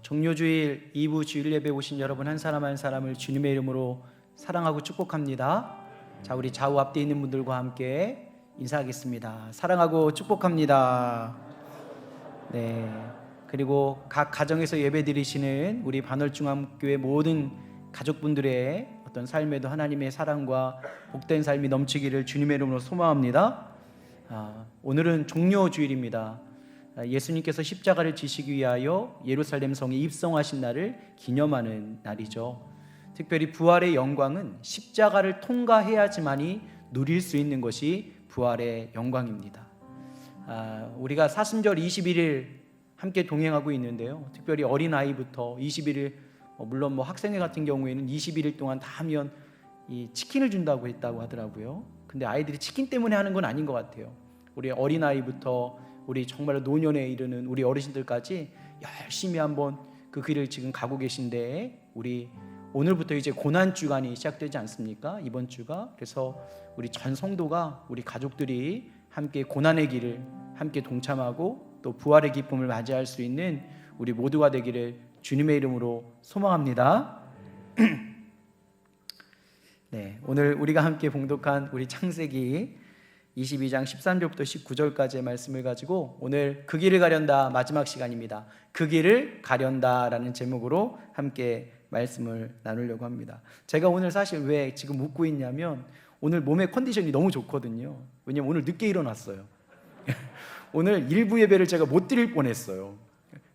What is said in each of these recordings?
종료주일 2부 주일 예배 오신 여러분 한 사람 한 사람을 주님의 이름으로 사랑하고 축복합니다. 자, 우리 좌우 앞뒤에 있는 분들과 함께 인사하겠습니다. 사랑하고 축복합니다. 네. 그리고 각 가정에서 예배 드리시는 우리 반월중앙교회 모든 가족분들의 어떤 삶에도 하나님의 사랑과 복된 삶이 넘치기를 주님의 이름으로 소망합니다. 오늘은 종료주일입니다. 예수님께서 십자가를 지시기 위하여 예루살렘 성에 입성하신 날을 기념하는 날이죠. 특별히 부활의 영광은 십자가를 통과해야지만이 누릴 수 있는 것이 부활의 영광입니다. 우리가 사순절 21일 함께 동행하고 있는데요, 특별히 어린아이부터 21일, 물론 학생회 같은 경우에는 21일 동안 다 하면 이 치킨을 준다고 했다고 하더라고요. 근데 아이들이 치킨 때문에 하는 건 아닌 것 같아요. 우리 어린아이부터 우리 정말 노년에 이르는 우리 어르신들까지 열심히 한번 그 길을 지금 가고 계신데, 우리 오늘부터 이제 고난주간이 시작되지 않습니까? 이번 주가. 그래서 우리 전 성도가, 우리 가족들이 함께 고난의 길을 함께 동참하고 또 부활의 기쁨을 맞이할 수 있는 우리 모두가 되기를 주님의 이름으로 소망합니다. 네, 오늘 우리가 함께 봉독한 우리 창세기 22장 13절부터 19절까지의 말씀을 가지고 오늘 그 길을 가련다 마지막 시간입니다. 그 길을 가련다라는 제목으로 함께 말씀을 나누려고 합니다. 제가 오늘 사실 왜 지금 웃고 있냐면, 오늘 몸의 컨디션이 너무 좋거든요. 왜냐면 오늘 늦게 일어났어요. 오늘 일부 예배를 제가 못 드릴 뻔했어요.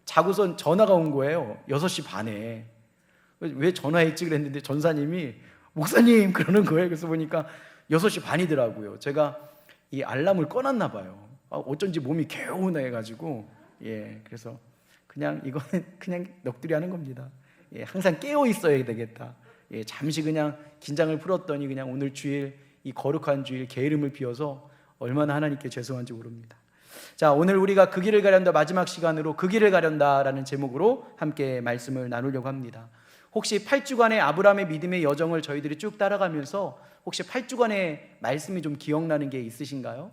자고선 전화가 온 거예요. 6시 반에. 왜 전화했지 그랬는데 전사님이 목사님 그러는 거예요. 그래서 보니까 6시 반이더라고요. 제가 이 알람을 꺼놨나 봐요. 어쩐지 몸이 개운해가지고, 그래서 그냥 이거는 그냥 넋두리 하는 겁니다. 항상 깨어 있어야 되겠다. 잠시 그냥 긴장을 풀었더니 그냥 오늘 주일, 이 거룩한 주일 게으름을 피워서 얼마나 하나님께 죄송한지 모릅니다. 자, 오늘 우리가 그 길을 가련다 마지막 시간으로 그 길을 가련다라는 제목으로 함께 말씀을 나누려고 합니다. 혹시 8주간의 아브라함의 믿음의 여정을 저희들이 쭉 따라가면서 혹시 8주간의 말씀이 좀 기억나는 게 있으신가요?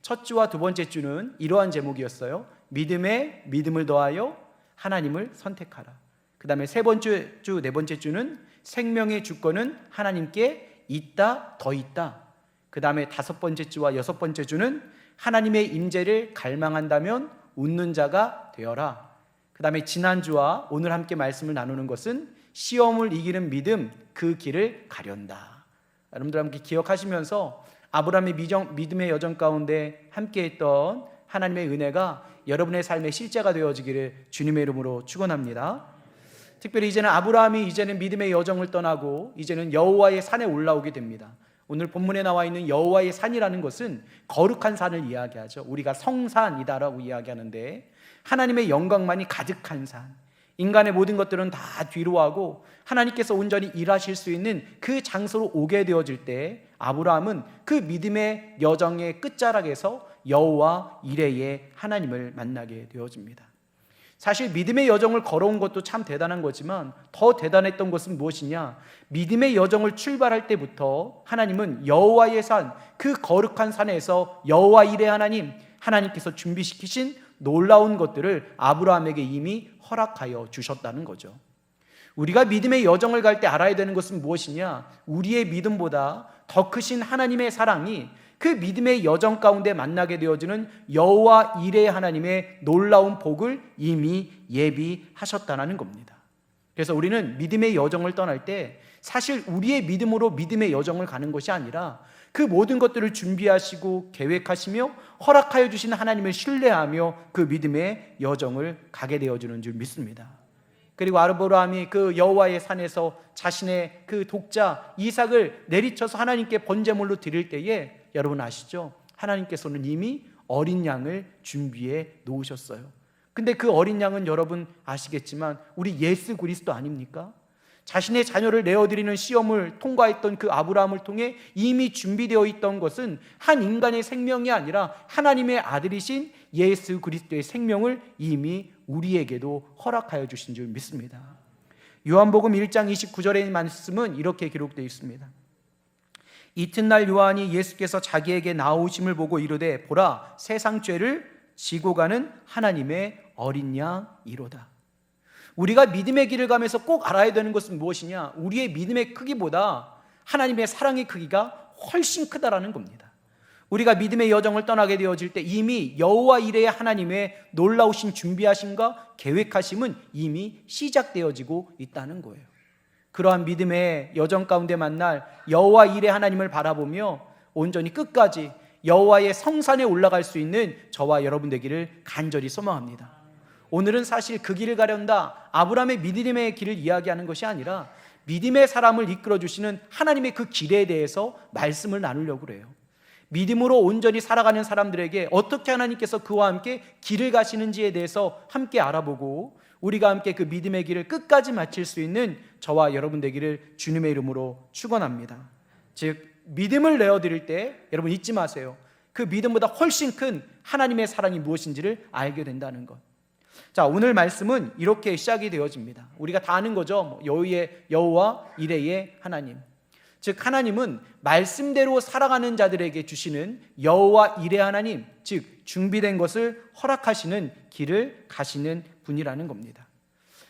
첫 주와 두 번째 주는 이러한 제목이었어요. 믿음에 믿음을 더하여 하나님을 선택하라. 그 다음에 세 번째 주, 네 번째 주는 생명의 주권은 하나님께 있다, 더 있다. 그 다음에 다섯 번째 주와 여섯 번째 주는 하나님의 임재를 갈망한다면 웃는 자가 되어라. 그 다음에 지난주와 오늘 함께 말씀을 나누는 것은 시험을 이기는 믿음, 그 길을 가련다. 여러분들 함께 기억하시면서 아브라함의 믿음의 여정 가운데 함께했던 하나님의 은혜가 여러분의 삶의 실제가 되어지기를 주님의 이름으로 축원합니다. 특별히 이제는 아브라함이 이제는 믿음의 여정을 떠나고 이제는 여호와의 산에 올라오게 됩니다. 오늘 본문에 나와 있는 여호와의 산이라는 것은 거룩한 산을 이야기하죠. 우리가 성산이다라고 이야기하는데, 하나님의 영광만이 가득한 산, 인간의 모든 것들은 다 뒤로하고 하나님께서 온전히 일하실 수 있는 그 장소로 오게 되어질 때, 아브라함은 그 믿음의 여정의 끝자락에서 여호와 이레의 하나님을 만나게 되어집니다. 사실 믿음의 여정을 걸어온 것도 참 대단한 거지만 더 대단했던 것은 무엇이냐? 믿음의 여정을 출발할 때부터 하나님은 여호와의 산, 그 거룩한 산에서 여호와 이레 하나님께서 준비시키신 놀라운 것들을 아브라함에게 이미 허락하여 주셨다는 거죠. 우리가 믿음의 여정을 갈 때 알아야 되는 것은 무엇이냐? 우리의 믿음보다 더 크신 하나님의 사랑이 그 믿음의 여정 가운데 만나게 되어지는 여호와 이레 하나님의 놀라운 복을 이미 예비하셨다는 겁니다. 그래서 우리는 믿음의 여정을 떠날 때 사실 우리의 믿음으로 믿음의 여정을 가는 것이 아니라 그 모든 것들을 준비하시고 계획하시며 허락하여 주신 하나님을 신뢰하며 그 믿음의 여정을 가게 되어지는 줄 믿습니다. 그리고 아브라함이 그 여호와의 산에서 자신의 그 독자 이삭을 내리쳐서 하나님께 번제물로 드릴 때에, 여러분 아시죠? 하나님께서는 이미 어린 양을 준비해 놓으셨어요. 근데 그 어린 양은 여러분 아시겠지만 우리 예수 그리스도 아닙니까? 자신의 자녀를 내어드리는 시험을 통과했던 그 아브라함을 통해 이미 준비되어 있던 것은 한 인간의 생명이 아니라 하나님의 아들이신 예수 그리스도의 생명을 이미 우리에게도 허락하여 주신 줄 믿습니다. 요한복음 1장 29절의 말씀은 이렇게 기록되어 있습니다. 이튿날 요한이 예수께서 자기에게 나오심을 보고 이르되, 보라, 세상 죄를 지고 가는 하나님의 어린 양이로다. 우리가 믿음의 길을 가면서 꼭 알아야 되는 것은 무엇이냐? 우리의 믿음의 크기보다 하나님의 사랑의 크기가 훨씬 크다라는 겁니다. 우리가 믿음의 여정을 떠나게 되어질 때 이미 여호와 이레의 하나님의 놀라우신 준비하심과 계획하심은 이미 시작되어지고 있다는 거예요. 그러한 믿음의 여정 가운데 만날 여호와 이레 하나님을 바라보며 온전히 끝까지 여호와의 성산에 올라갈 수 있는 저와 여러분 되기를 간절히 소망합니다. 오늘은 사실 그 길을 가련다, 아브라함의 믿음의 길을 이야기하는 것이 아니라 믿음의 사람을 이끌어주시는 하나님의 그 길에 대해서 말씀을 나누려고 그래요. 믿음으로 온전히 살아가는 사람들에게 어떻게 하나님께서 그와 함께 길을 가시는지에 대해서 함께 알아보고 우리가 함께 그 믿음의 길을 끝까지 마칠 수 있는 저와 여러분 되기를 주님의 이름으로 축원합니다. 즉 믿음을 내어드릴 때 여러분 잊지 마세요. 그 믿음보다 훨씬 큰 하나님의 사랑이 무엇인지를 알게 된다는 것. 자, 오늘 말씀은 이렇게 시작이 되어집니다. 우리가 다 아는 거죠. 여호와 이레의 하나님. 즉 하나님은 말씀대로 살아가는 자들에게 주시는 여호와 이레 하나님, 즉 준비된 것을 허락하시는 길을 가시는 분이라는 겁니다.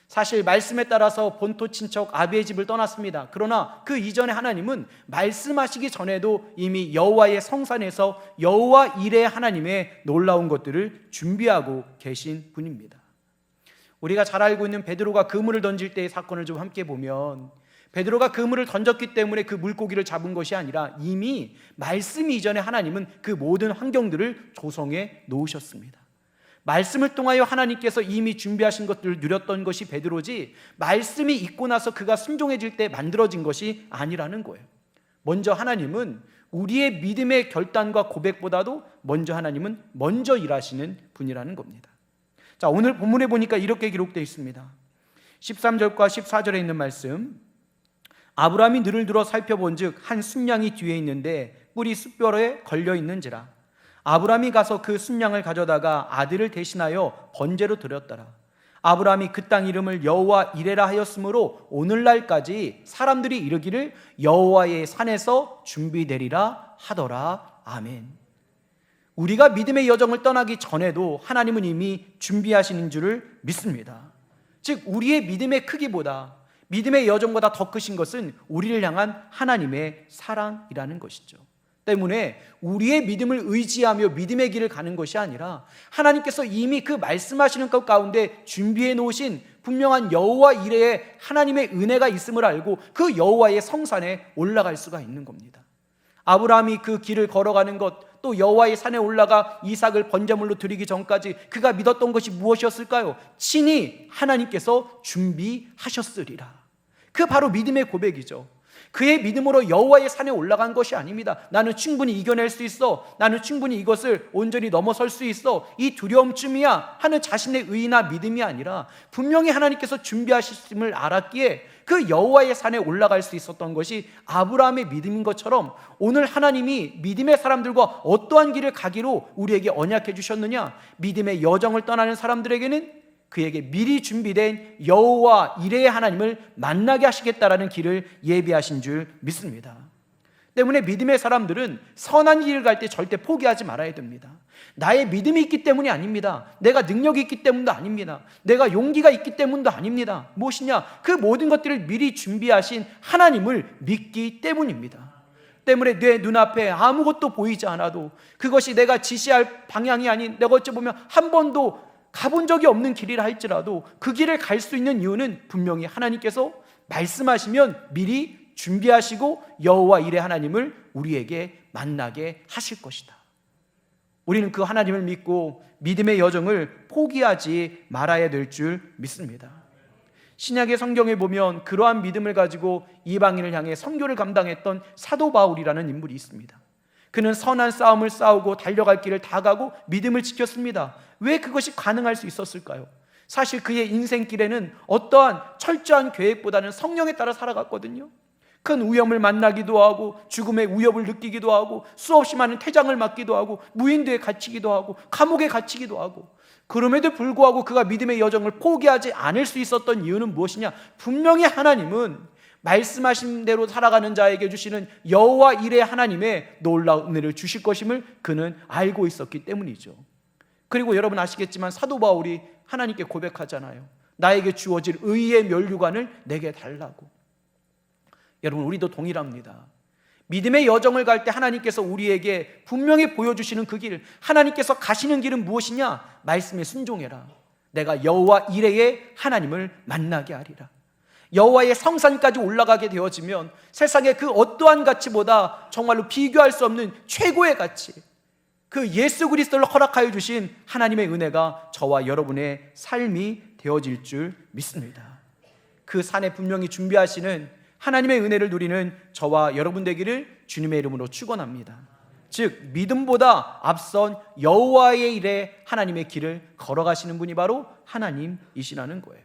사실 말씀에 따라서 본토 친척 아비의 집을 떠났습니다. 그러나 그 이전에 하나님은 말씀하시기 전에도 이미 여호와의 성산에서 여호와 이레 하나님의 놀라운 것들을 준비하고 계신 분입니다. 우리가 잘 알고 있는 베드로가 그물을 던질 때의 사건을 좀 함께 보면 베드로가 그물을 던졌기 때문에 그 물고기를 잡은 것이 아니라 이미 말씀 이전에 하나님은 그 모든 환경들을 조성해 놓으셨습니다. 말씀을 통하여 하나님께서 이미 준비하신 것들을 누렸던 것이 베드로지 말씀이 있고 나서 그가 순종해질 때 만들어진 것이 아니라는 거예요. 먼저 하나님은 우리의 믿음의 결단과 고백보다도 먼저 하나님은 먼저 일하시는 분이라는 겁니다. 자, 오늘 본문에 보니까 이렇게 기록되어 있습니다. 13절과 14절에 있는 말씀, 아브라함이 눈을 들어 살펴본즉 한 순양이 뒤에 있는데 뿔이 숫뼈에 걸려 있는지라. 아브라함이 가서 그 순양을 가져다가 아들을 대신하여 번제로 드렸더라. 아브라함이 그 땅 이름을 여호와 이레라 하였으므로 오늘날까지 사람들이 이르기를 여호와의 산에서 준비되리라 하더라. 아멘. 우리가 믿음의 여정을 떠나기 전에도 하나님은 이미 준비하시는 줄을 믿습니다. 즉 우리의 믿음의 크기보다, 믿음의 여정보다 더 크신 것은 우리를 향한 하나님의 사랑이라는 것이죠. 때문에 우리의 믿음을 의지하며 믿음의 길을 가는 것이 아니라 하나님께서 이미 그 말씀하시는 것 가운데 준비해 놓으신 분명한 여호와 이레의 하나님의 은혜가 있음을 알고 그 여호와의 성산에 올라갈 수가 있는 겁니다. 아브라함이 그 길을 걸어가는 것, 또 여호와의 산에 올라가 이삭을 번제물로 드리기 전까지 그가 믿었던 것이 무엇이었을까요? 친히 하나님께서 준비하셨으리라. 그 바로 믿음의 고백이죠. 그의 믿음으로 여호와의 산에 올라간 것이 아닙니다. 나는 충분히 이겨낼 수 있어, 나는 충분히 이것을 온전히 넘어설 수 있어, 이 두려움쯤이야 하는 자신의 의나 믿음이 아니라 분명히 하나님께서 준비하심을 알았기에 그 여호와의 산에 올라갈 수 있었던 것이 아브라함의 믿음인 것처럼 오늘 하나님이 믿음의 사람들과 어떠한 길을 가기로 우리에게 언약해 주셨느냐? 믿음의 여정을 떠나는 사람들에게는 그에게 미리 준비된 여호와 이레의 하나님을 만나게 하시겠다라는 길을 예비하신 줄 믿습니다. 때문에 믿음의 사람들은 선한 길을 갈 때 절대 포기하지 말아야 됩니다. 나의 믿음이 있기 때문이 아닙니다. 내가 능력이 있기 때문도 아닙니다. 내가 용기가 있기 때문도 아닙니다. 무엇이냐? 그 모든 것들을 미리 준비하신 하나님을 믿기 때문입니다. 때문에 내 눈앞에 아무것도 보이지 않아도 그것이 내가 지시할 방향이 아닌, 내가 어찌 보면 한 번도 가본 적이 없는 길이라 할지라도 그 길을 갈 수 있는 이유는 분명히 하나님께서 말씀하시면 미리 준비하시고 여호와 이레 하나님을 우리에게 만나게 하실 것이다. 우리는 그 하나님을 믿고 믿음의 여정을 포기하지 말아야 될 줄 믿습니다. 신약의 성경에 보면 그러한 믿음을 가지고 이방인을 향해 선교를 감당했던 사도 바울이라는 인물이 있습니다. 그는 선한 싸움을 싸우고 달려갈 길을 다 가고 믿음을 지켰습니다. 왜 그것이 가능할 수 있었을까요? 사실 그의 인생길에는 어떠한 철저한 계획보다는 성령에 따라 살아갔거든요. 큰 위험을 만나기도 하고 죽음의 위협을 느끼기도 하고 수없이 많은 태장을 맞기도 하고 무인도에 갇히기도 하고 감옥에 갇히기도 하고, 그럼에도 불구하고 그가 믿음의 여정을 포기하지 않을 수 있었던 이유는 무엇이냐? 분명히 하나님은 말씀하신 대로 살아가는 자에게 주시는 여호와 이레 하나님의 놀라운 은혜를 주실 것임을 그는 알고 있었기 때문이죠. 그리고 여러분 아시겠지만 사도 바울이 하나님께 고백하잖아요. 나에게 주어질 의의 면류관을 내게 달라고. 여러분, 우리도 동일합니다. 믿음의 여정을 갈 때 하나님께서 우리에게 분명히 보여주시는 그 길, 하나님께서 가시는 길은 무엇이냐? 말씀에 순종해라. 내가 여호와 이레의 하나님을 만나게 하리라. 여호와의 성산까지 올라가게 되어지면 세상의 그 어떠한 가치보다 정말로 비교할 수 없는 최고의 가치, 그 예수 그리스도를 허락하여 주신 하나님의 은혜가 저와 여러분의 삶이 되어질 줄 믿습니다. 그 산에 분명히 준비하시는 하나님의 은혜를 누리는 저와 여러분 되기를 주님의 이름으로 축원합니다. 즉 믿음보다 앞선 여호와의 일에 하나님의 길을 걸어가시는 분이 바로 하나님이시라는 거예요.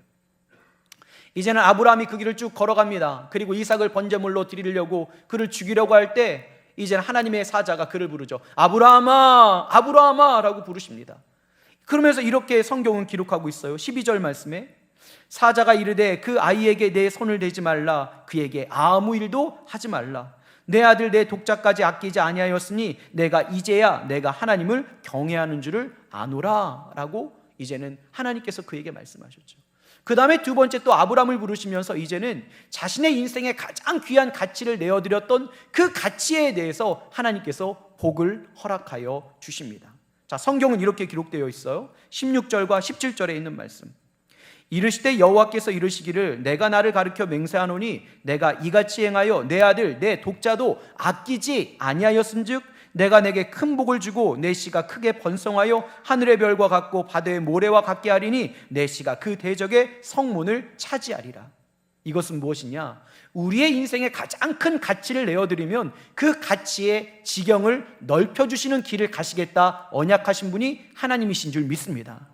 이제는 아브라함이 그 길을 쭉 걸어갑니다. 그리고 이삭을 번제물로 드리려고 그를 죽이려고 할 때 이제는 하나님의 사자가 그를 부르죠. 아브라함아, 아브라함아 라고 부르십니다. 그러면서 이렇게 성경은 기록하고 있어요. 12절 말씀에 사자가 이르되 그 아이에게 내 손을 대지 말라, 그에게 아무 일도 하지 말라. 내 아들 내 독자까지 아끼지 아니하였으니 내가 이제야 내가 하나님을 경외하는 줄을 아노라 라고 이제는 하나님께서 그에게 말씀하셨죠. 그 다음에 두 번째 또 아브라함을 부르시면서 이제는 자신의 인생에 가장 귀한 가치를 내어드렸던 그 가치에 대해서 하나님께서 복을 허락하여 주십니다. 자, 성경은 이렇게 기록되어 있어요. 16절과 17절에 있는 말씀. 이르시되 여호와께서 이르시기를 내가 나를 가르쳐 맹세하노니 내가 이같이 행하여 내 아들 내 독자도 아끼지 아니하였음즉 내가 내게 큰 복을 주고 내 씨가 크게 번성하여 하늘의 별과 같고 바다의 모래와 같게 하리니 내 씨가 그 대적의 성문을 차지하리라. 이것은 무엇이냐? 우리의 인생에 가장 큰 가치를 내어드리면 그 가치의 지경을 넓혀주시는 길을 가시겠다 언약하신 분이 하나님이신 줄 믿습니다.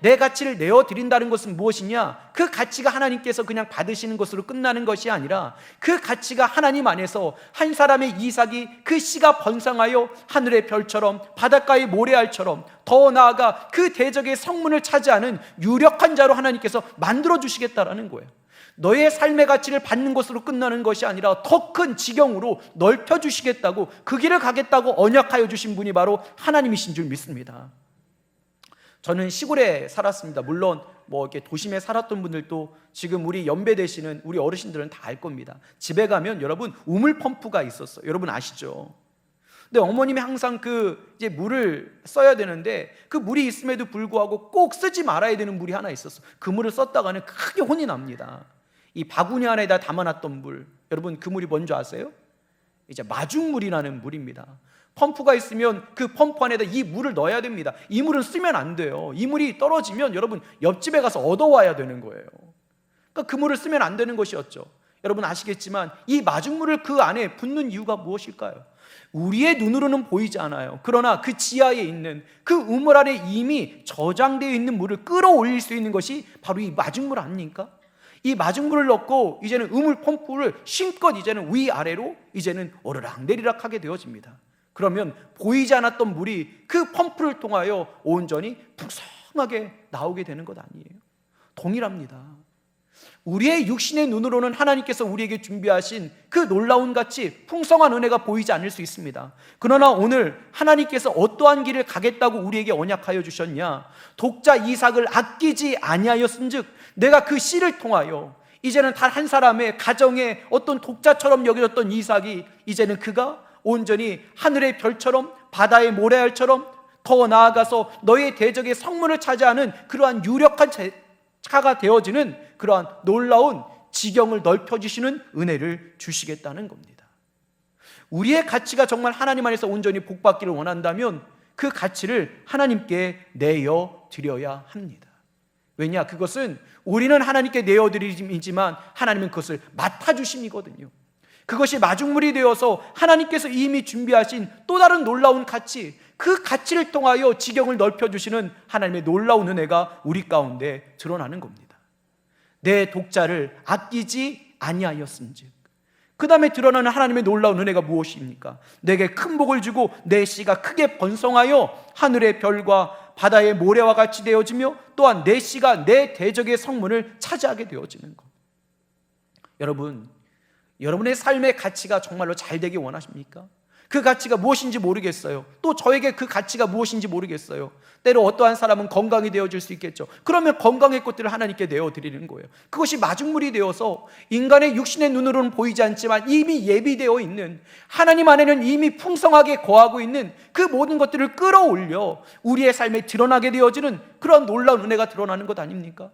내 가치를 내어드린다는 것은 무엇이냐? 그 가치가 하나님께서 그냥 받으시는 것으로 끝나는 것이 아니라 그 가치가 하나님 안에서 한 사람의 이삭이 그 씨가 번성하여 하늘의 별처럼 바닷가의 모래알처럼 더 나아가 그 대적의 성문을 차지하는 유력한 자로 하나님께서 만들어 주시겠다라는 거예요. 너의 삶의 가치를 받는 것으로 끝나는 것이 아니라 더 큰 지경으로 넓혀 주시겠다고, 그 길을 가겠다고 언약하여 주신 분이 바로 하나님이신 줄 믿습니다. 저는 시골에 살았습니다. 물론 이렇게 도심에 살았던 분들도 지금 우리 연배 되시는 우리 어르신들은 다 알 겁니다. 집에 가면 여러분 우물 펌프가 있었어요. 여러분 아시죠? 근데 어머님이 항상 이제 물을 써야 되는데 그 물이 있음에도 불구하고 꼭 쓰지 말아야 되는 물이 하나 있었어. 그 물을 썼다가는 크게 혼이 납니다. 이 바구니 안에다 담아놨던 물, 여러분 그 물이 뭔지 아세요? 이제 마중물이라는 물입니다. 펌프가 있으면 그 펌프 안에다 이 물을 넣어야 됩니다. 이 물은 쓰면 안 돼요. 이 물이 떨어지면 여러분 옆집에 가서 얻어와야 되는 거예요. 그러니까 그 물을 쓰면 안 되는 것이었죠. 여러분 아시겠지만 이 마중물을 그 안에 붓는 이유가 무엇일까요? 우리의 눈으로는 보이지 않아요. 그러나 그 지하에 있는 그 우물 안에 이미 저장되어 있는 물을 끌어올릴 수 있는 것이 바로 이 마중물 아닙니까? 이 마중물을 넣고 이제는 우물 펌프를 심껏 이제는 위아래로 이제는 오르락 내리락 하게 되어집니다. 그러면 보이지 않았던 물이 그 펌프를 통하여 온전히 풍성하게 나오게 되는 것 아니에요? 동일합니다. 우리의 육신의 눈으로는 하나님께서 우리에게 준비하신 그 놀라운 가치, 풍성한 은혜가 보이지 않을 수 있습니다. 그러나 오늘 하나님께서 어떠한 길을 가겠다고 우리에게 언약하여 주셨냐? 독자 이삭을 아끼지 아니하였은즉 내가 그 씨를 통하여 이제는 단 한 사람의 가정의 어떤 독자처럼 여겨졌던 이삭이 이제는 그가 온전히 하늘의 별처럼 바다의 모래알처럼 더 나아가서 너의 대적의 성문을 차지하는 그러한 유력한 차가 되어지는 그러한 놀라운 지경을 넓혀주시는 은혜를 주시겠다는 겁니다. 우리의 가치가 정말 하나님 안에서 온전히 복받기를 원한다면 그 가치를 하나님께 내어드려야 합니다. 왜냐? 그것은 우리는 하나님께 내어드림이지만 하나님은 그것을 맡아주심이거든요. 그것이 마중물이 되어서 하나님께서 이미 준비하신 또 다른 놀라운 가치, 그 가치를 통하여 지경을 넓혀주시는 하나님의 놀라운 은혜가 우리 가운데 드러나는 겁니다. 내 독자를 아끼지 아니하였은즉, 그 다음에 드러나는 하나님의 놀라운 은혜가 무엇입니까? 내게 큰 복을 주고 내 씨가 크게 번성하여 하늘의 별과 바다의 모래와 같이 되어지며 또한 내 씨가 내 대적의 성문을 차지하게 되어지는 것. 여러분, 여러분의 삶의 가치가 정말로 잘 되기 원하십니까? 그 가치가 무엇인지 모르겠어요. 또 저에게 그 가치가 무엇인지 모르겠어요. 때로 어떠한 사람은 건강이 되어줄 수 있겠죠. 그러면 건강의 것들을 하나님께 내어드리는 거예요. 그것이 마중물이 되어서 인간의 육신의 눈으로는 보이지 않지만 이미 예비되어 있는, 하나님 안에는 이미 풍성하게 거하고 있는 그 모든 것들을 끌어올려 우리의 삶에 드러나게 되어지는 그런 놀라운 은혜가 드러나는 것 아닙니까?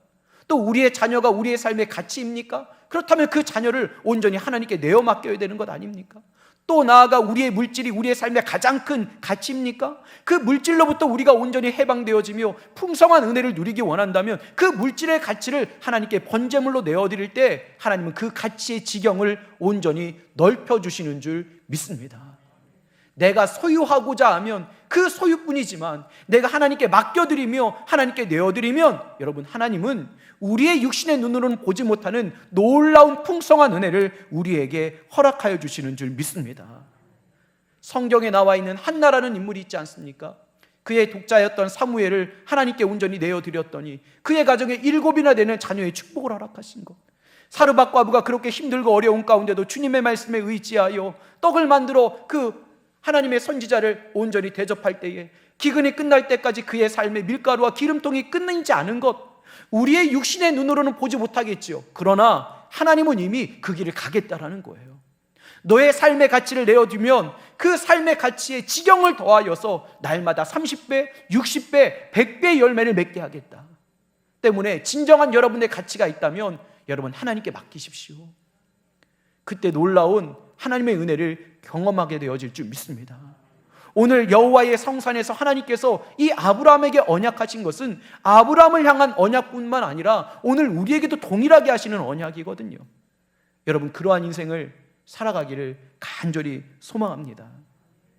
또 우리의 자녀가 우리의 삶의 가치입니까? 그렇다면 그 자녀를 온전히 하나님께 내어 맡겨야 되는 것 아닙니까? 또 나아가 우리의 물질이 우리의 삶의 가장 큰 가치입니까? 그 물질로부터 우리가 온전히 해방되어지며 풍성한 은혜를 누리기 원한다면 그 물질의 가치를 하나님께 번제물로 내어드릴 때 하나님은 그 가치의 지경을 온전히 넓혀주시는 줄 믿습니다. 내가 소유하고자 하면 그 소유뿐이지만 내가 하나님께 맡겨드리며 하나님께 내어드리면 여러분, 하나님은 우리의 육신의 눈으로는 보지 못하는 놀라운 풍성한 은혜를 우리에게 허락하여 주시는 줄 믿습니다. 성경에 나와 있는 한나라는 인물이 있지 않습니까? 그의 독자였던 사무엘을 하나님께 온전히 내어드렸더니 그의 가정에 7이나 되는 자녀의 축복을 허락하신 것. 사르밧 과부가 그렇게 힘들고 어려운 가운데도 주님의 말씀에 의지하여 떡을 만들어 그 하나님의 선지자를 온전히 대접할 때에 기근이 끝날 때까지 그의 삶의 밀가루와 기름통이 끊이지 않은 것, 우리의 육신의 눈으로는 보지 못하겠지요. 그러나 하나님은 이미 그 길을 가겠다라는 거예요. 너의 삶의 가치를 내어두면 그 삶의 가치에 지경을 더하여서 날마다 30배, 60배, 100배의 열매를 맺게 하겠다. 때문에 진정한 여러분의 가치가 있다면 여러분 하나님께 맡기십시오. 그때 놀라운 하나님의 은혜를 경험하게 되어질 줄 믿습니다. 오늘 여호와의 성산에서 하나님께서 이 아브라함에게 언약하신 것은 아브라함을 향한 언약뿐만 아니라 오늘 우리에게도 동일하게 하시는 언약이거든요. 여러분, 그러한 인생을 살아가기를 간절히 소망합니다.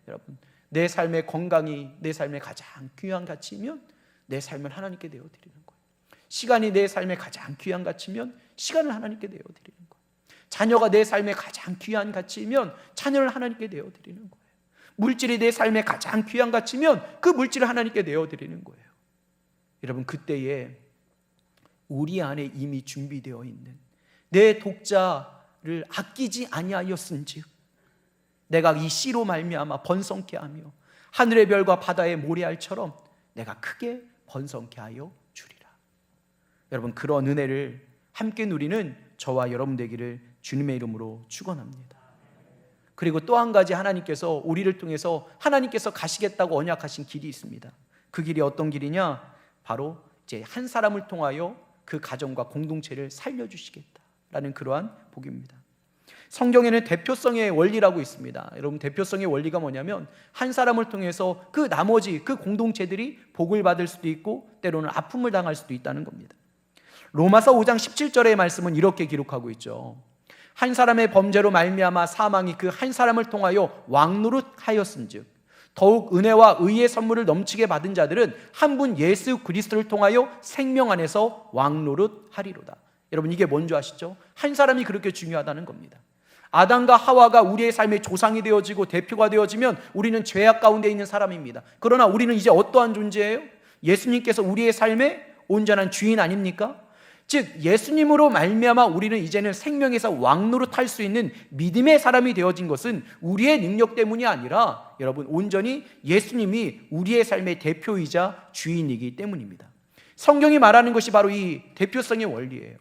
여러분, 내 삶의 건강이 내 삶의 가장 귀한 가치이면 내 삶을 하나님께 내어드리는 거예요. 시간이 내 삶의 가장 귀한 가치면 시간을 하나님께 내어드리는 거예요. 자녀가 내 삶의 가장 귀한 가치이면 자녀를 하나님께 내어드리는 거예요. 물질이 내 삶의 가장 귀한 가치면 그 물질을 하나님께 내어드리는 거예요. 여러분, 그때에 우리 안에 이미 준비되어 있는 내 독자를 아끼지 아니하였은즉 내가 이 씨로 말미암아 번성케 하며 하늘의 별과 바다의 모래알처럼 내가 크게 번성케 하여 주리라. 여러분, 그런 은혜를 함께 누리는 저와 여러분 되기를 주님의 이름으로 축원합니다. 그리고 또 한 가지, 하나님께서 우리를 통해서 하나님께서 가시겠다고 언약하신 길이 있습니다. 그 길이 어떤 길이냐? 바로 이제 한 사람을 통하여 그 가정과 공동체를 살려주시겠다라는 그러한 복입니다. 성경에는 대표성의 원리라고 있습니다. 여러분, 대표성의 원리가 뭐냐면 한 사람을 통해서 그 나머지 그 공동체들이 복을 받을 수도 있고 때로는 아픔을 당할 수도 있다는 겁니다. 로마서 5장 17절의 말씀은 이렇게 기록하고 있죠. 한 사람의 범죄로 말미암아 사망이 그 한 사람을 통하여 왕노릇하였은즉 더욱 은혜와 의의 선물을 넘치게 받은 자들은 한 분 예수 그리스도를 통하여 생명 안에서 왕노릇하리로다. 여러분, 이게 뭔지 아시죠? 한 사람이 그렇게 중요하다는 겁니다. 아담과 하와가 우리의 삶의 조상이 되어지고 대표가 되어지면 우리는 죄악 가운데 있는 사람입니다. 그러나 우리는 이제 어떠한 존재예요? 예수님께서 우리의 삶의 온전한 주인 아닙니까? 즉 예수님으로 말미암아 우리는 이제는 생명에서 왕노릇할 수 있는 믿음의 사람이 되어진 것은 우리의 능력 때문이 아니라 여러분, 온전히 예수님이 우리의 삶의 대표이자 주인이기 때문입니다. 성경이 말하는 것이 바로 이 대표성의 원리예요.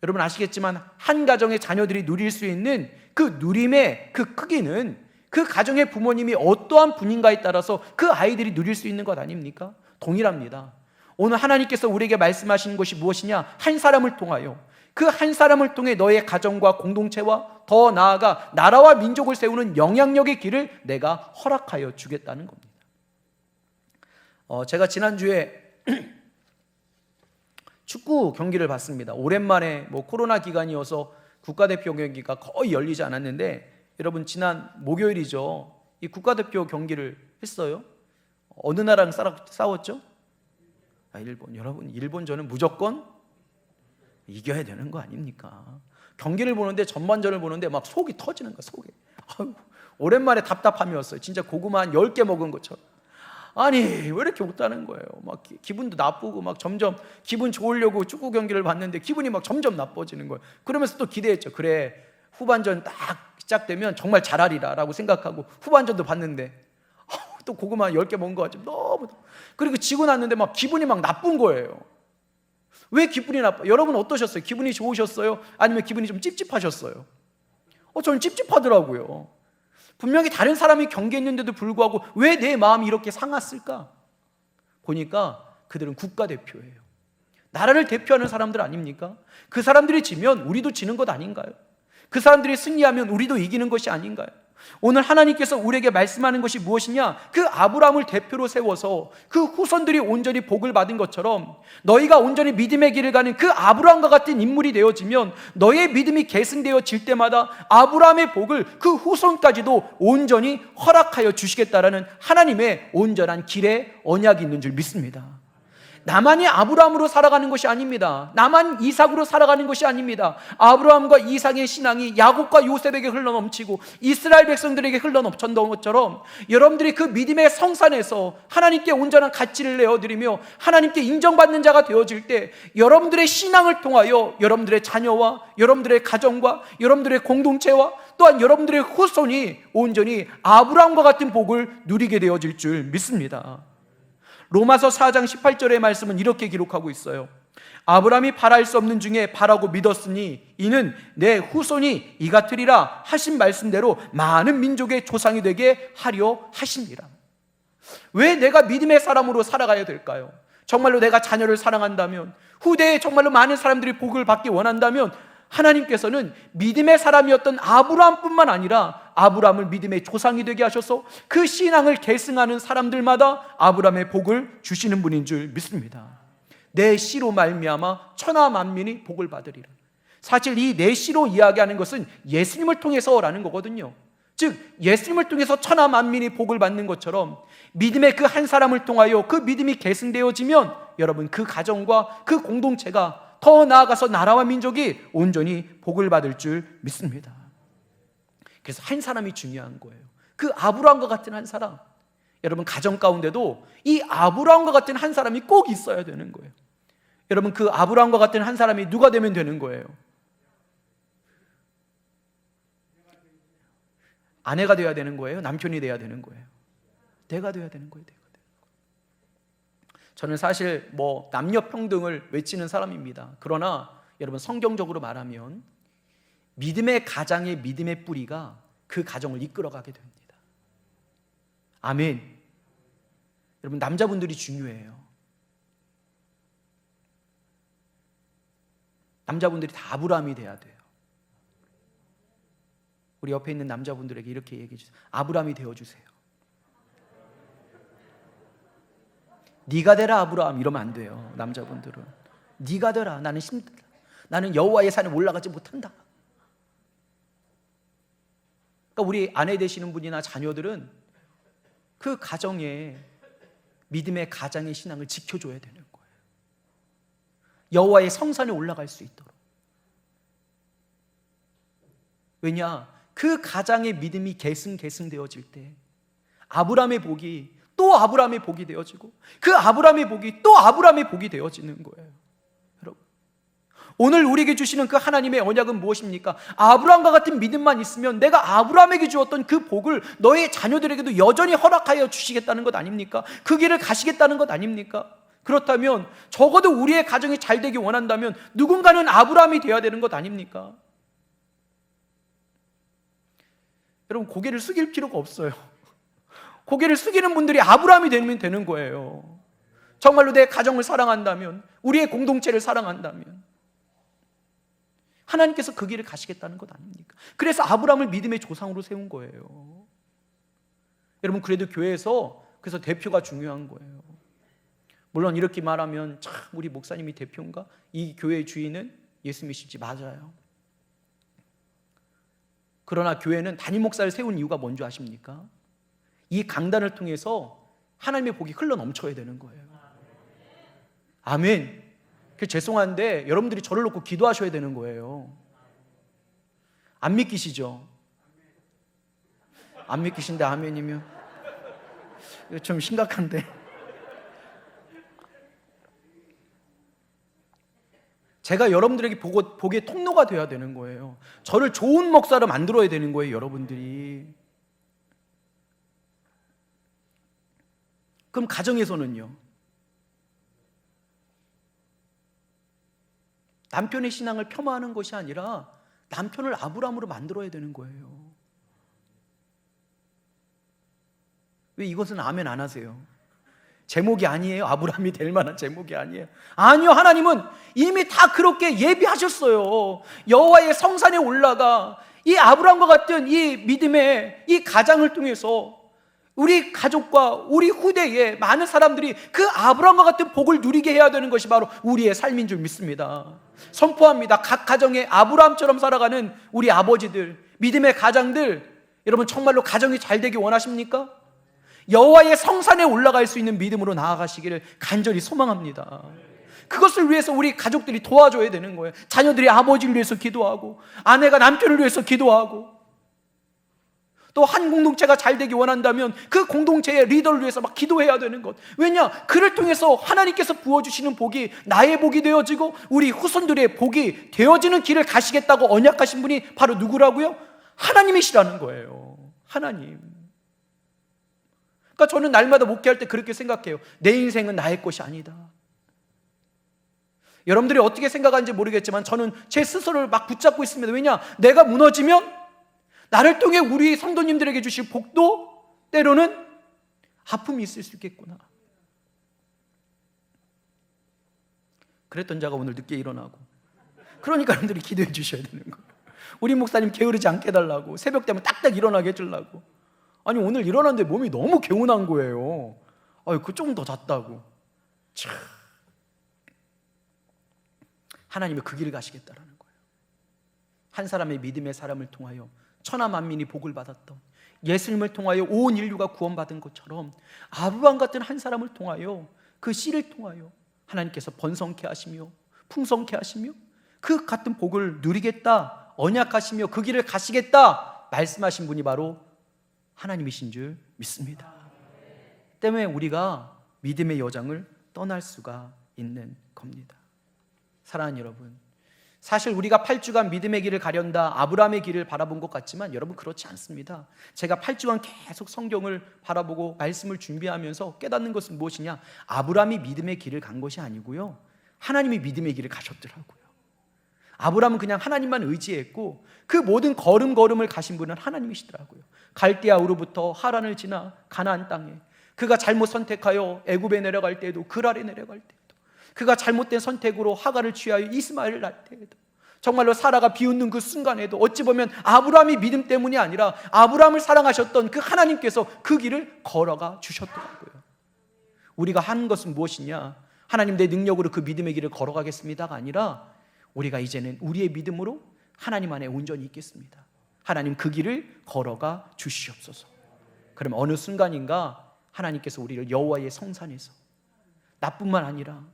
여러분 아시겠지만 한 가정의 자녀들이 누릴 수 있는 그 누림의 그 크기는 그 가정의 부모님이 어떠한 분인가에 따라서 그 아이들이 누릴 수 있는 것 아닙니까? 동일합니다. 오늘 하나님께서 우리에게 말씀하시는 것이 무엇이냐? 한 사람을 통하여, 그 한 사람을 통해 너의 가정과 공동체와 더 나아가 나라와 민족을 세우는 영향력의 길을 내가 허락하여 주겠다는 겁니다. 제가 지난주에 축구 경기를 봤습니다. 오랜만에 코로나 기간이어서 국가대표 경기가 거의 열리지 않았는데 여러분, 지난 목요일이죠. 이 국가대표 경기를 했어요. 어느 나라랑 싸웠죠? 일본. 여러분, 일본 저는 무조건 이겨야 되는 거 아닙니까? 경기를 보는데, 전반전을 보는데 막 속이 터지는 거야, 속이. 오랜만에 답답함이 왔어요. 진짜 고구마 한 10개 먹은 것처럼. 아니, 왜 이렇게 못하는 거예요? 막 기분도 나쁘고 막 점점 기분 좋으려고 축구 경기를 봤는데 기분이 막 점점 나빠지는 거예요. 그러면서 또 기대했죠. 그래, 후반전 딱 시작되면 정말 잘하리라 라고 생각하고 후반전도 봤는데 또 고구마 10개 먹은 거 같죠. 너무. 그리고 지고 났는데 막 기분이 막 나쁜 거예요. 왜 기분이 나빠? 여러분 어떠셨어요? 기분이 좋으셨어요? 아니면 기분이 좀 찝찝하셨어요? 저는 찝찝하더라고요. 분명히 다른 사람이 경기했는데도 불구하고 왜 내 마음이 이렇게 상했을까? 보니까 그들은 국가대표예요. 나라를 대표하는 사람들 아닙니까? 그 사람들이 지면 우리도 지는 것 아닌가요? 그 사람들이 승리하면 우리도 이기는 것이 아닌가요? 오늘 하나님께서 우리에게 말씀하는 것이 무엇이냐? 그 아브라함을 대표로 세워서 그 후손들이 온전히 복을 받은 것처럼 너희가 온전히 믿음의 길을 가는 그 아브라함과 같은 인물이 되어지면 너의 믿음이 계승되어질 때마다 아브라함의 복을 그 후손까지도 온전히 허락하여 주시겠다라는 하나님의 온전한 길에 언약이 있는 줄 믿습니다. 나만이 아브라함으로 살아가는 것이 아닙니다. 나만 이삭으로 살아가는 것이 아닙니다. 아브라함과 이삭의 신앙이 야곱과 요셉에게 흘러넘치고 이스라엘 백성들에게 흘러넘쳤던 것처럼 여러분들이 그 믿음의 성산에서 하나님께 온전한 가치를 내어드리며 하나님께 인정받는 자가 되어질 때 여러분들의 신앙을 통하여 여러분들의 자녀와 여러분들의 가정과 여러분들의 공동체와 또한 여러분들의 후손이 온전히 아브라함과 같은 복을 누리게 되어질 줄 믿습니다. 로마서 4장 18절의 말씀은 이렇게 기록하고 있어요. 아브라함이 바랄 수 없는 중에 바라고 믿었으니 이는 내 후손이 이 같으리라 하신 말씀대로 많은 민족의 조상이 되게 하려 하시니라. 왜 내가 믿음의 사람으로 살아가야 될까요? 정말로 내가 자녀를 사랑한다면, 후대에 정말로 많은 사람들이 복을 받기 원한다면 하나님께서는 믿음의 사람이었던 아브라함뿐만 아니라 아브라함을 믿음의 조상이 되게 하셔서 그 신앙을 계승하는 사람들마다 아브라함의 복을 주시는 분인 줄 믿습니다. 내 씨로 말미암아 천하 만민이 복을 받으리라. 사실 이 내 씨로 이야기하는 것은 예수님을 통해서라는 거거든요. 즉 예수님을 통해서 천하 만민이 복을 받는 것처럼 믿음의 그 한 사람을 통하여 그 믿음이 계승되어지면 여러분 그 가정과 그 공동체가 더 나아가서 나라와 민족이 온전히 복을 받을 줄 믿습니다. 그래서 한 사람이 중요한 거예요. 그 아브라함과 같은 한 사람. 여러분 가정 가운데도 이 아브라함과 같은 한 사람이 꼭 있어야 되는 거예요. 여러분 그 아브라함과 같은 한 사람이 누가 되면 되는 거예요? 아내가 돼야 되는 거예요? 남편이 돼야 되는 거예요? 내가 돼야 되는 거예요. 저는 사실 남녀 평등을 외치는 사람입니다. 그러나 여러분 성경적으로 말하면 믿음의 가장의 믿음의 뿌리가 그 가정을 이끌어가게 됩니다. 아멘. 여러분 남자분들이 중요해요. 남자분들이 다 아브라함이 돼야 돼요. 우리 옆에 있는 남자분들에게 이렇게 얘기해 주세요. 아브라함이 되어주세요. 네가 되라 아브라함 이러면 안 돼요. 남자분들은 네가 되라. 나는 힘들다. 나는 여호와의 산에 올라가지 못한다. 그러니까 우리 아내 되시는 분이나 자녀들은 그 가정에 믿음의 가장의 신앙을 지켜줘야 되는 거예요. 여호와의 성산에 올라갈 수 있도록. 왜냐? 그 가장의 믿음이 계승되어질 때 아브라함의 복이 또 아브라함의 복이 되어지고 그 아브라함의 복이 또 아브라함의 복이 되어지는 거예요. 여러분 오늘 우리에게 주시는 그 하나님의 언약은 무엇입니까? 아브라함과 같은 믿음만 있으면 내가 아브라함에게 주었던 그 복을 너의 자녀들에게도 여전히 허락하여 주시겠다는 것 아닙니까? 그 길을 가시겠다는 것 아닙니까? 그렇다면 적어도 우리의 가정이 잘 되기 원한다면 누군가는 아브라함이 되어야 되는 것 아닙니까? 여러분 고개를 숙일 필요가 없어요. 고개를 숙이는 분들이 아브라함이 되면 되는 거예요. 정말로 내 가정을 사랑한다면, 우리의 공동체를 사랑한다면 하나님께서 그 길을 가시겠다는 것 아닙니까? 그래서 아브라함을 믿음의 조상으로 세운 거예요. 여러분 그래도 교회에서 그래서 대표가 중요한 거예요. 물론 이렇게 말하면 참 우리 목사님이 대표인가? 이 교회의 주인은 예수님이실지 맞아요. 그러나 교회는 담임 목사를 세운 이유가 뭔지 아십니까? 이 강단을 통해서 하나님의 복이 흘러 넘쳐야 되는 거예요. 아멘. 죄송한데 여러분들이 저를 놓고 기도하셔야 되는 거예요. 안 믿기시죠? 안 믿기신데 아멘이면 이거 좀 심각한데. 제가 여러분들에게 복의 통로가 되어야 되는 거예요. 저를 좋은 목사로 만들어야 되는 거예요, 여러분들이. 그럼 가정에서는요? 남편의 신앙을 폄하하는 것이 아니라 남편을 아브라함으로 만들어야 되는 거예요. 왜 이것은 아멘 안 하세요? 제목이 아니에요. 아브라함이 될 만한 제목이 아니에요. 아니요, 하나님은 이미 다 그렇게 예비하셨어요. 여호와의 성산에 올라가 이 아브라함과 같은 이 믿음의 이 가장을 통해서 우리 가족과 우리 후대에 많은 사람들이 그 아브라함과 같은 복을 누리게 해야 되는 것이 바로 우리의 삶인 줄 믿습니다. 선포합니다. 각 가정에 아브라함처럼 살아가는 우리 아버지들, 믿음의 가장들, 여러분 정말로 가정이 잘 되기 원하십니까? 여호와의 성산에 올라갈 수 있는 믿음으로 나아가시기를 간절히 소망합니다. 그것을 위해서 우리 가족들이 도와줘야 되는 거예요. 자녀들이 아버지를 위해서 기도하고, 아내가 남편을 위해서 기도하고, 또 한 공동체가 잘 되기 원한다면 그 공동체의 리더를 위해서 막 기도해야 되는 것. 왜냐? 그를 통해서 하나님께서 부어주시는 복이 나의 복이 되어지고 우리 후손들의 복이 되어지는 길을 가시겠다고 언약하신 분이 바로 누구라고요? 하나님이시라는 거예요. 하나님. 그러니까 저는 날마다 목회할 때 그렇게 생각해요. 내 인생은 나의 것이 아니다. 여러분들이 어떻게 생각하는지 모르겠지만 저는 제 스스로를 막 붙잡고 있습니다. 왜냐? 내가 무너지면 나를 통해 우리 성도님들에게 주실 복도 때로는 아픔이 있을 수 있겠구나. 그랬던 자가 오늘 늦게 일어나고, 그러니까 여러분들이 기도해 주셔야 되는 거예요. 우리 목사님 게으르지 않게 해달라고, 새벽 되면 딱딱 일어나게 해주려고. 아니 오늘 일어났는데 몸이 너무 개운한 거예요. 그 조금 더 잤다고. 참. 하나님이 그 길을 가시겠다라는 거예요. 한 사람의 믿음의 사람을 통하여 천하 만민이 복을 받았던, 예수님을 통하여 온 인류가 구원받은 것처럼 아브라함 같은 한 사람을 통하여, 그 씨를 통하여 하나님께서 번성케 하시며 풍성케 하시며 그 같은 복을 누리겠다 언약하시며 그 길을 가시겠다 말씀하신 분이 바로 하나님이신 줄 믿습니다. 때문에 우리가 믿음의 여정을 떠날 수가 있는 겁니다. 사랑하는 여러분, 사실 우리가 8주간 믿음의 길을 가련다 아브라함의 길을 바라본 것 같지만 여러분 그렇지 않습니다. 제가 8주간 계속 성경을 바라보고 말씀을 준비하면서 깨닫는 것은 무엇이냐? 아브라함이 믿음의 길을 간 것이 아니고요, 하나님이 믿음의 길을 가셨더라고요. 아브라함은 그냥 하나님만 의지했고 그 모든 걸음걸음을 가신 분은 하나님이시더라고요. 갈대아 우르부터 하란을 지나 가나안 땅에, 그가 잘못 선택하여 애굽에 내려갈 때에도, 그랄에 내려갈 때에도, 그가 잘못된 선택으로 하갈을 취하여 이스마엘을 낳을 때에도, 정말로 사라가 비웃는 그 순간에도 어찌 보면 아브라함이 믿음 때문이 아니라 아브라함을 사랑하셨던 그 하나님께서 그 길을 걸어가 주셨더라고요. 우리가 하는 것은 무엇이냐? 하나님 내 능력으로 그 믿음의 길을 걸어가겠습니다가 아니라 우리가 이제는 우리의 믿음으로 하나님 안에 온전히 있겠습니다. 하나님 그 길을 걸어가 주시옵소서. 그럼 어느 순간인가 하나님께서 우리를 여호와의 성산에서, 나뿐만 아니라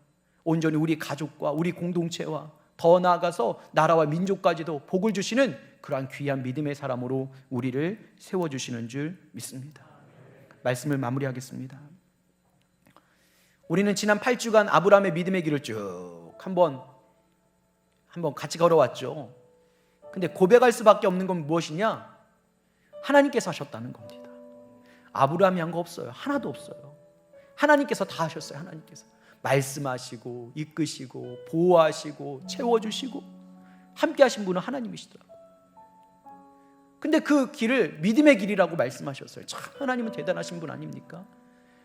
온전히 우리 가족과 우리 공동체와 더 나아가서 나라와 민족까지도 복을 주시는 그러한 귀한 믿음의 사람으로 우리를 세워주시는 줄 믿습니다. 말씀을 마무리하겠습니다. 우리는 지난 8주간 아브라함의 믿음의 길을 쭉 한번 같이 걸어왔죠. 근데 고백할 수밖에 없는 건 무엇이냐? 하나님께서 하셨다는 겁니다. 아브라함이 한 거 없어요. 하나도 없어요. 하나님께서 다 하셨어요. 하나님께서 말씀하시고 이끄시고 보호하시고 채워주시고 함께 하신 분은 하나님이시더라고요. 근데 그 길을 믿음의 길이라고 말씀하셨어요. 참 하나님은 대단하신 분 아닙니까?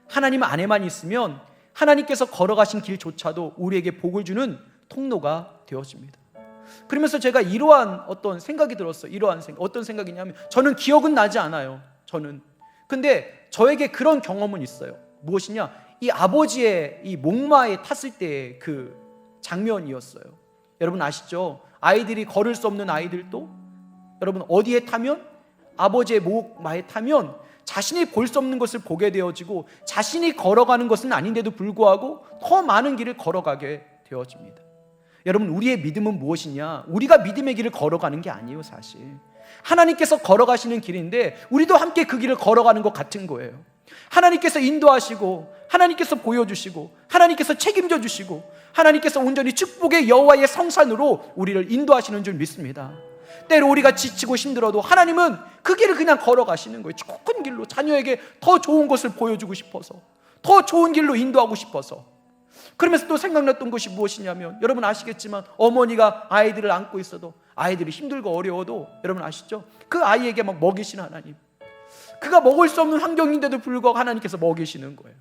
하나님 안에만 있으면 하나님께서 걸어가신 길조차도 우리에게 복을 주는 통로가 되어집니다. 그러면서 제가 이러한 어떤 생각이 들었어요. 어떤 생각이냐면, 저는 기억은 나지 않아요. 근데 저에게 그런 경험은 있어요. 무엇이냐? 이 아버지의 이 목마에 탔을 때의 그 장면이었어요. 여러분 아시죠? 아이들이 걸을 수 없는 아이들도 여러분 어디에 타면, 아버지의 목마에 타면 자신이 볼 수 없는 것을 보게 되어지고 자신이 걸어가는 것은 아닌데도 불구하고 더 많은 길을 걸어가게 되어집니다. 여러분 우리의 믿음은 무엇이냐? 우리가 믿음의 길을 걸어가는 게 아니에요. 사실 하나님께서 걸어가시는 길인데 우리도 함께 그 길을 걸어가는 것 같은 거예요. 하나님께서 인도하시고 하나님께서 보여주시고 하나님께서 책임져 주시고 하나님께서 온전히 축복의 여호와의 성산으로 우리를 인도하시는 줄 믿습니다. 때로 우리가 지치고 힘들어도 하나님은 그 길을 그냥 걸어가시는 거예요. 좋은 길로, 자녀에게 더 좋은 것을 보여주고 싶어서, 더 좋은 길로 인도하고 싶어서. 그러면서 또 생각났던 것이 무엇이냐면, 여러분 아시겠지만 어머니가 아이들을 안고 있어도, 아이들이 힘들고 어려워도 여러분 아시죠? 그 아이에게 막 먹이시는 하나님, 그가 먹을 수 없는 환경인데도 불구하고 하나님께서 먹이시는 거예요.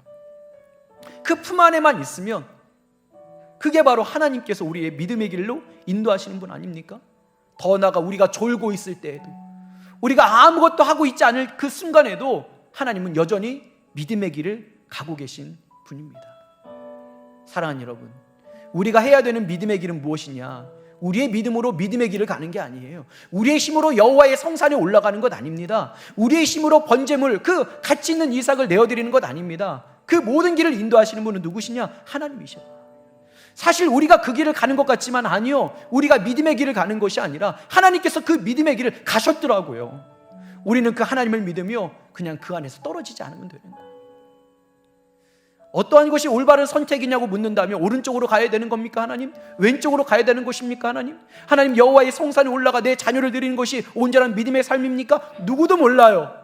그 품 안에만 있으면 그게 바로 하나님께서 우리의 믿음의 길로 인도하시는 분 아닙니까? 더 나아가 우리가 졸고 있을 때에도, 우리가 아무것도 하고 있지 않을 그 순간에도 하나님은 여전히 믿음의 길을 가고 계신 분입니다. 사랑하는 여러분, 우리가 해야 되는 믿음의 길은 무엇이냐? 우리의 믿음으로 믿음의 길을 가는 게 아니에요. 우리의 힘으로 여호와의 성산에 올라가는 것 아닙니다. 우리의 힘으로 번제물, 그 가치 있는 이삭을 내어드리는 것 아닙니다. 그 모든 길을 인도하시는 분은 누구시냐? 하나님이셔. 사실 우리가 그 길을 가는 것 같지만 아니요, 우리가 믿음의 길을 가는 것이 아니라 하나님께서 그 믿음의 길을 가셨더라고요. 우리는 그 하나님을 믿으며 그냥 그 안에서 떨어지지 않으면 되는 거예요. 어떠한 것이 올바른 선택이냐고 묻는다면 오른쪽으로 가야 되는 겁니까 하나님? 왼쪽으로 가야 되는 것입니까 하나님? 하나님 여호와의 성산에 올라가 내 자녀를 드리는 것이 온전한 믿음의 삶입니까? 누구도 몰라요.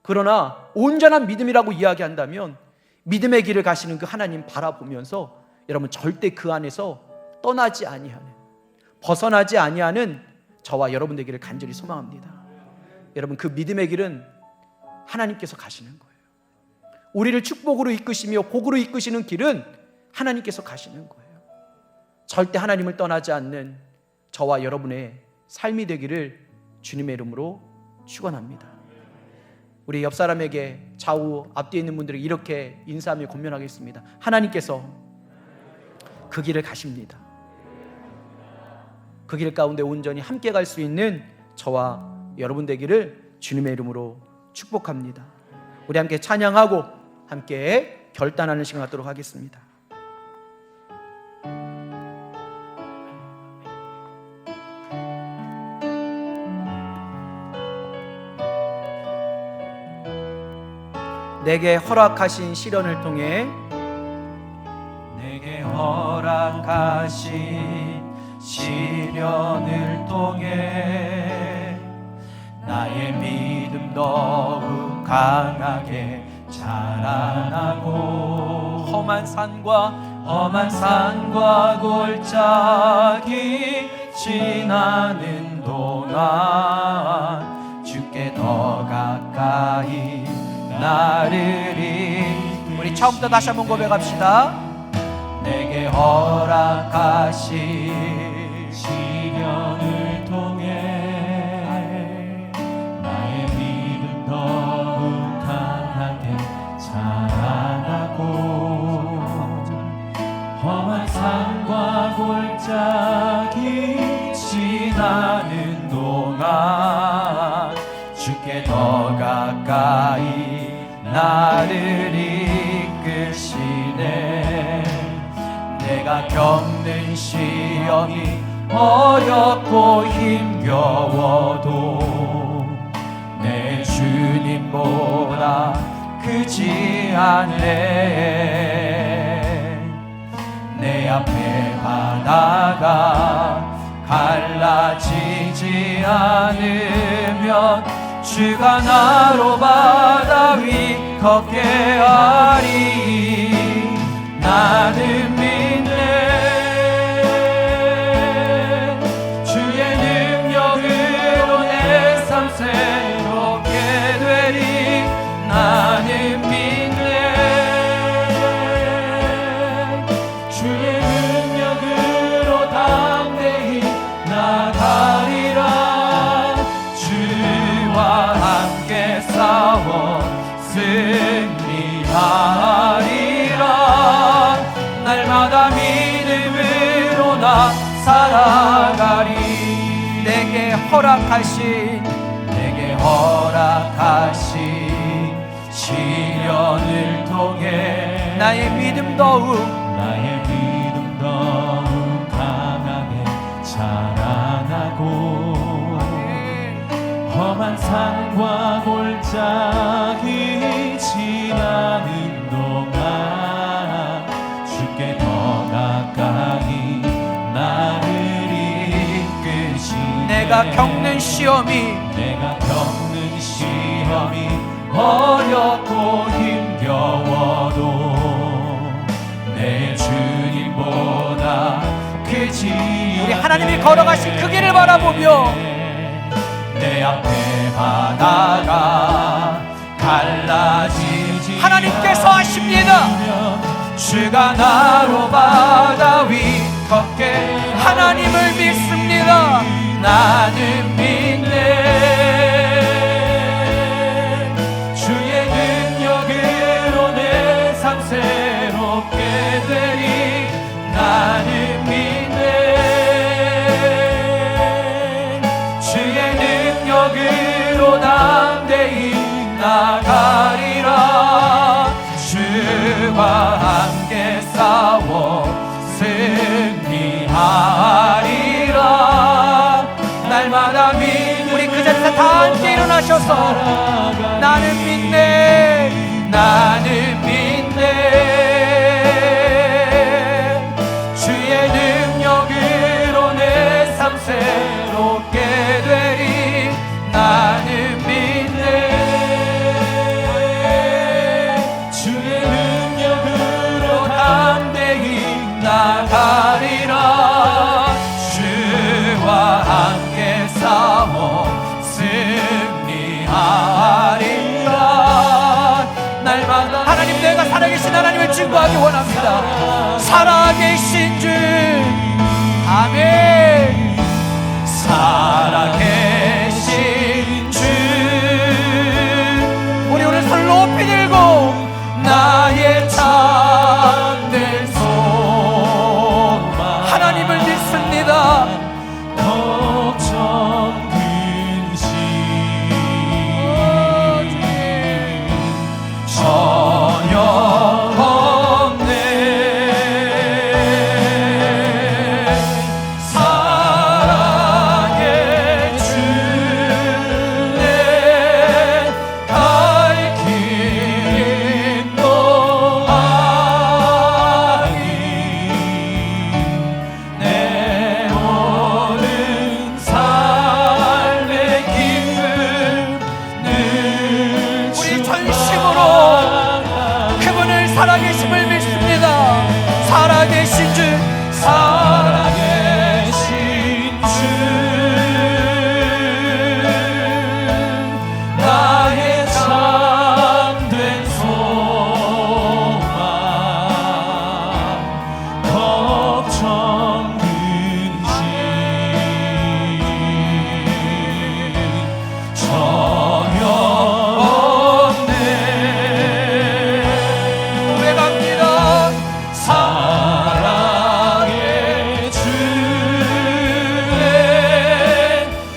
그러나 온전한 믿음이라고 이야기한다면 믿음의 길을 가시는 그 하나님 바라보면서 여러분 절대 그 안에서 떠나지 아니하는, 벗어나지 아니하는 저와 여러분 되기를 간절히 소망합니다. 여러분 그 믿음의 길은 하나님께서 가시는 거예요. 우리를 축복으로 이끄시며 복으로 이끄시는 길은 하나님께서 가시는 거예요. 절대 하나님을 떠나지 않는 저와 여러분의 삶이 되기를 주님의 이름으로 축원합니다. 우리 옆 사람에게 좌우 앞뒤에 있는 분들에게 이렇게 인사하며 권면하겠습니다. 하나님께서 그 길을 가십니다. 그 길 가운데 온전히 함께 갈 수 있는 저와 여러분 되기를 주님의 이름으로 축복합니다. 우리 함께 찬양하고 함께 결단하는 시간 갖도록 하겠습니다. 내게 허락하신 시련을 통해, 내게 허락하신 시련을 통해 나의 믿음 더욱 강하게 자라나고 험한 산과 골짜기 지나는 동안 주께 더 가까이 나르리. 우리 처음부터 다시 한번 고백합시다. 내게 허락하신 시련을 통해 나의 믿음 더욱 강하게 자라나고 험한 산과 골짜기 지나는 동안 주께 더 가까이 나를 이끄시네. 내가 겪는 시험이 어렵고 힘겨워도 내 주님보다 크지 않네. 내 앞에 바다가 갈라지지 않으면 주가 나로 바다 위 걷게 하리. 나는 믿네. 주의 능력으로 내 삶 새롭게 되리. 나는 믿네. 주의 능력으로 담대히 나가리라. 주와 함께 싸워 승리하리라. 날마다 믿음으로 나 살아가리. 내게 허락하신 시련을 통해 나의 믿음 더욱 강하게 자라나고 험한 산과 골짜기 지나는 내가 겪는 시험이 어렵고 힘겨워도 내 주님보다 크지 우리 하나님이 걸어가신 그 길을 바라보며 내 앞에 바다가 갈라지지 하나님께서 하십니다. 주가 나로 바다 위 걷게 하나님을 믿습니다. 나는 믿네 주의 능력으로 내 삶 새롭게 되리 나는 믿네 주의 능력으로 담대히 나가리라 주와 함께 싸워 승리하리라 날마다 우리 그 자리에서 다 함께 일어나셔서 나는 믿네 나는 믿네 주의 능력으로 내 삶 새롭게 되리 나는 믿네 주의 능력으로 담대히 나가리라 주와 함께 싸워 승리하리라 날마다 하나님, 내가 살아계신 하나님을 증거하기 원합니다. 살아계신 주, 아멘. 살아계신 주 우리 오늘 손을 높이 들고 나의 참된 소망 하나님을 믿습니다. 걱정 근심 전혀 없네 사랑의 주내 갈 길 인도하니 내 모든 삶의 기쁨 늘 우리 전심으로 그분을 살아계심을 믿습니다. 살아계신 주, 살아계신 주 나의 참된 소망 걱정 근심 전혀 없네 고백합니다. 사랑의 주의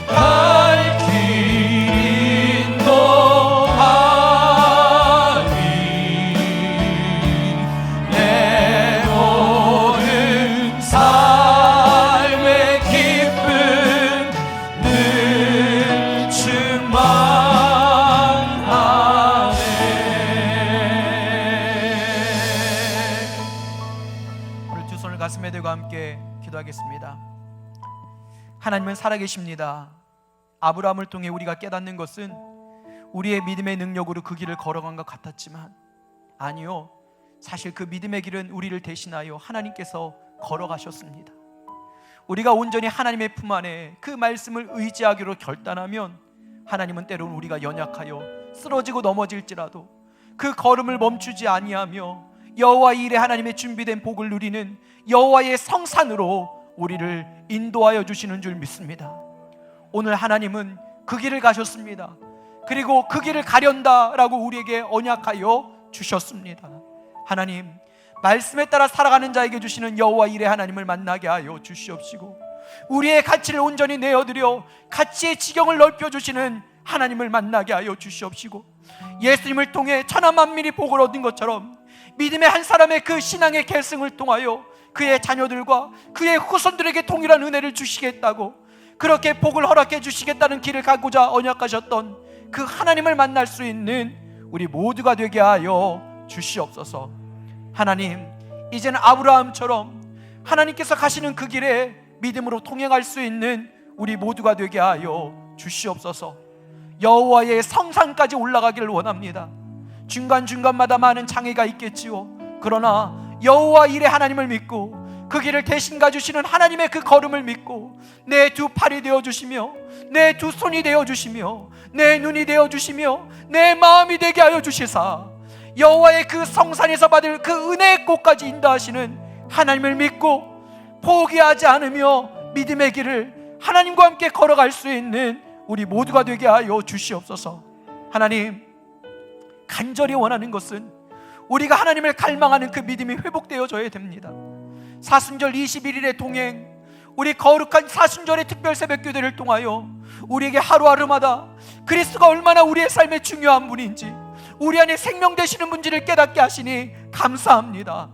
갈 길 인도하니 내 모든 삶의 기쁨 늘 충만하네 오늘 두 손을 가슴에 대고 함께 기도하겠습니다. 하나님은 살아계십니다. 아브라함을 통해 우리가 깨닫는 것은 우리의 믿음의 능력으로 그 길을 걸어간 것 같았지만 아니요, 사실 그 믿음의 길은 우리를 대신하여 하나님께서 걸어가셨습니다. 우리가 온전히 하나님의 품 안에 그 말씀을 의지하기로 결단하면 하나님은 때로는 우리가 연약하여 쓰러지고 넘어질지라도 그 걸음을 멈추지 아니하며 여호와의 일에 하나님의 준비된 복을 누리는 여호와의 성산으로 우리를 인도하여 주시는 줄 믿습니다. 오늘 하나님은 그 길을 가셨습니다. 그리고 그 길을 가련다라고 우리에게 언약하여 주셨습니다. 하나님, 말씀에 따라 살아가는 자에게 주시는 여호와 일의 하나님을 만나게 하여 주시옵시고, 우리의 가치를 온전히 내어드려 가치의 지경을 넓혀주시는 하나님을 만나게 하여 주시옵시고, 예수님을 통해 천하 만민이 복을 얻은 것처럼 믿음의 한 사람의 그 신앙의 계승을 통하여 그의 자녀들과 그의 후손들에게 동일한 은혜를 주시겠다고, 그렇게 복을 허락해 주시겠다는 길을 가고자 언약하셨던 그 하나님을 만날 수 있는 우리 모두가 되게 하여 주시옵소서. 하나님, 이제는 아브라함처럼 하나님께서 가시는 그 길에 믿음으로 통행할 수 있는 우리 모두가 되게 하여 주시옵소서. 여호와의 성산까지 올라가기를 원합니다. 중간중간마다 많은 장애가 있겠지요. 그러나 여호와 일의 하나님을 믿고 그 길을 대신 가주시는 하나님의 그 걸음을 믿고 내 두 팔이 되어주시며 내 두 손이 되어주시며 내 눈이 되어주시며 내 마음이 되게 하여 주시사 여호와의 그 성산에서 받을 그 은혜의 꽃까지 인도하시는 하나님을 믿고 포기하지 않으며 믿음의 길을 하나님과 함께 걸어갈 수 있는 우리 모두가 되게 하여 주시옵소서. 하나님, 간절히 원하는 것은 우리가 하나님을 갈망하는 그 믿음이 회복되어져야 됩니다. 사순절 21일의 동행, 우리 거룩한 사순절의 특별 새벽기도를 통하여 우리에게 하루하루마다 그리스도가 얼마나 우리의 삶에 중요한 분인지, 우리 안에 생명 되시는 분지를 깨닫게 하시니 감사합니다.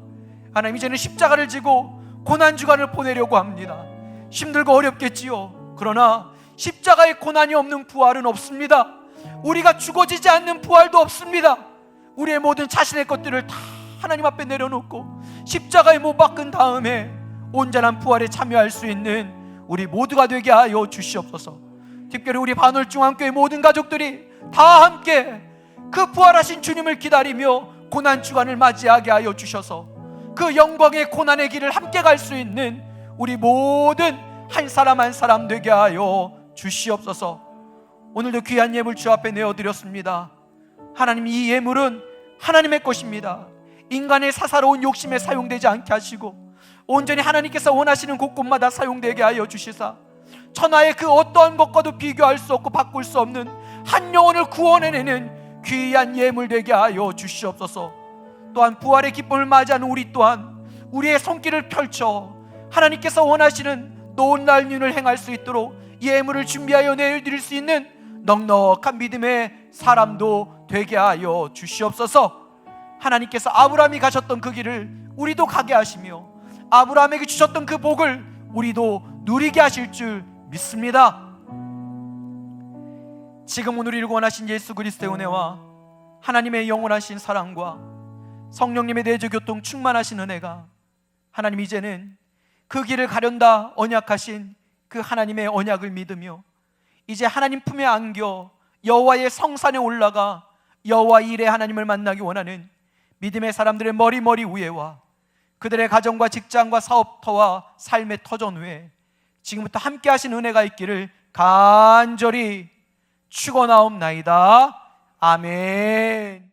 하나님, 이제는 십자가를 지고 고난주간을 보내려고 합니다. 힘들고 어렵겠지요. 그러나 십자가의 고난이 없는 부활은 없습니다. 우리가 죽어지지 않는 부활도 없습니다. 우리의 모든 자신의 것들을 다 하나님 앞에 내려놓고 십자가에 못 박은 다음에 온전한 부활에 참여할 수 있는 우리 모두가 되게 하여 주시옵소서. 특별히 우리 반월중앙교회 모든 가족들이 다 함께 그 부활하신 주님을 기다리며 고난주간을 맞이하게 하여 주셔서 그 영광의 고난의 길을 함께 갈 수 있는 우리 모든 한 사람 한 사람 되게 하여 주시옵소서. 오늘도 귀한 예물 주 앞에 내어드렸습니다. 하나님, 이 예물은 하나님의 것입니다. 인간의 사사로운 욕심에 사용되지 않게 하시고 온전히 하나님께서 원하시는 곳곳마다 사용되게 하여 주시사 천하의 그 어떠한 것과도 비교할 수 없고 바꿀 수 없는 한 영혼을 구원해내는 귀한 예물 되게 하여 주시옵소서. 또한 부활의 기쁨을 맞이하는 우리 또한 우리의 손길을 펼쳐 하나님께서 원하시는 놀라운 일을 행할 수 있도록 예물을 준비하여 내드릴 수 있는 넉넉한 믿음의 사람도 되게 하여 주시옵소서. 하나님께서 아브라함이 가셨던 그 길을 우리도 가게 하시며 아브라함에게 주셨던 그 복을 우리도 누리게 하실 줄 믿습니다. 지금은 우리를 원하신 예수 그리스도의 은혜와 하나님의 영원하신 사랑과 성령님의 내주교통 충만하신 은혜가 하나님, 이제는 그 길을 가련다 언약하신 그 하나님의 언약을 믿으며 이제 하나님 품에 안겨 여호와의 성산에 올라가 여호와 일의 하나님을 만나기 원하는 믿음의 사람들의 머리 위에와 그들의 가정과 직장과 사업터와 삶의 터전 위에 지금부터 함께 하신 은혜가 있기를 간절히 축원하옵나이다. 아멘.